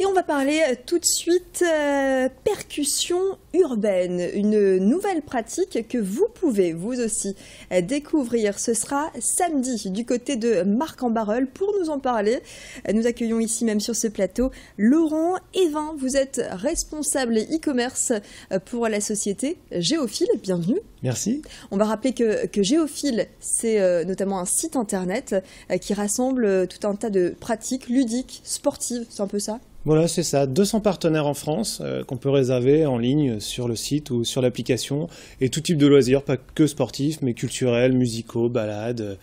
on va parler tout de suite percussion urbaine, une nouvelle pratique que vous pouvez vous aussi découvrir. Ce sera samedi du côté de Marcq-en-Barœul. Pour nous en parler, nous accueillons ici même sur ce plateau Laurent Évin. Vous êtes responsable e-commerce pour la société Géophile. Bienvenue. Merci. On va rappeler que Géophile, c'est notamment un site internet qui rassemble tout un tas de pratiques ludiques, sportives, c'est un peu ça ? Voilà, c'est ça. 200 partenaires en France qu'on peut réserver en ligne sur le site ou sur l'application. Et tout type de loisirs, pas que sportifs, mais culturels, musicaux, balades,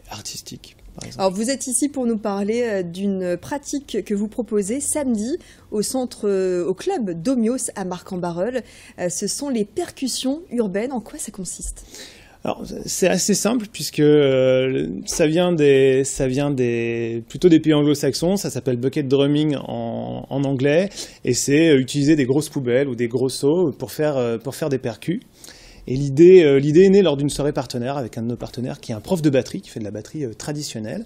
artistiques. Alors vous êtes ici pour nous parler d'une pratique que vous proposez samedi au club Domios à Marcq-en-Barœul. Ce sont les percussions urbaines. En quoi ça consiste ? Alors c'est assez simple puisque ça vient plutôt des pays anglo-saxons. Ça s'appelle bucket drumming en anglais et c'est utiliser des grosses poubelles ou des gros seaux pour faire des percus. Et l'idée est née lors d'une soirée partenaire avec un de nos partenaires qui est un prof de batterie, qui fait de la batterie traditionnelle,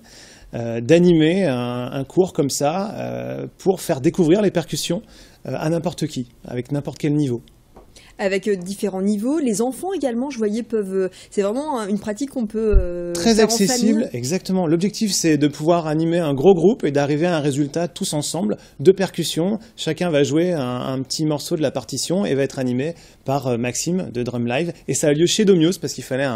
d'animer un cours comme ça pour faire découvrir les percussions à n'importe qui, avec n'importe quel niveau. Avec différents niveaux, les enfants également, je voyais, peuvent. C'est vraiment une pratique qu'on peut très faire accessible, en famille. Exactement. L'objectif, c'est de pouvoir animer un gros groupe et d'arriver à un résultat tous ensemble de percussions. Chacun va jouer un petit morceau de la partition et va être animé par Maxime de Drum Live. Et ça a lieu chez Domios parce qu'il fallait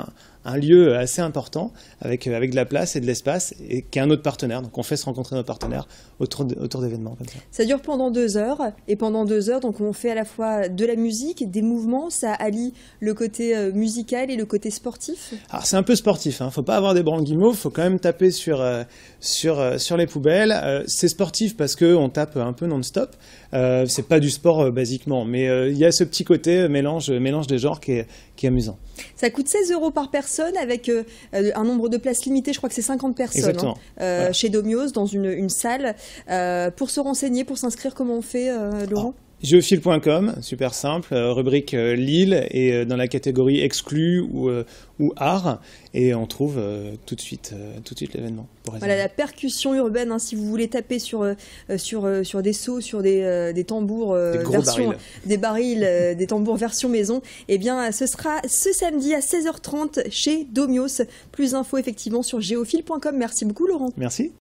un lieu assez important avec de la place et de l'espace et qui est un autre partenaire. Donc on fait se rencontrer nos partenaires autour d'événements comme ça. Ça dure pendant 2 heures et pendant 2 heures, donc on fait à la fois de la musique, des mouvements, ça allie le côté musical et le côté sportif. Alors c'est un peu sportif, hein. Faut pas avoir des branles guimauves, faut quand même taper sur les poubelles. C'est sportif parce que on tape un peu non-stop. C'est pas du sport basiquement, mais il y a ce petit côté mélange des genres qui est amusant. Ça coûte 16 € par personne avec un nombre de places limité, je crois que c'est 50 personnes voilà. Chez Domios dans une salle. Pour se renseigner, pour s'inscrire, comment on fait, Laurent ? Géophile.com, super simple, rubrique Lille et dans la catégorie exclus ou art et on trouve tout de suite l'événement. Voilà la percussion urbaine, hein, si vous voulez taper sur des seaux, sur des tambours des barils, des tambours version maison, eh bien ce sera ce samedi à 16h30 chez Domios. Plus d'infos effectivement sur géophile.com. Merci beaucoup Laurent. Merci.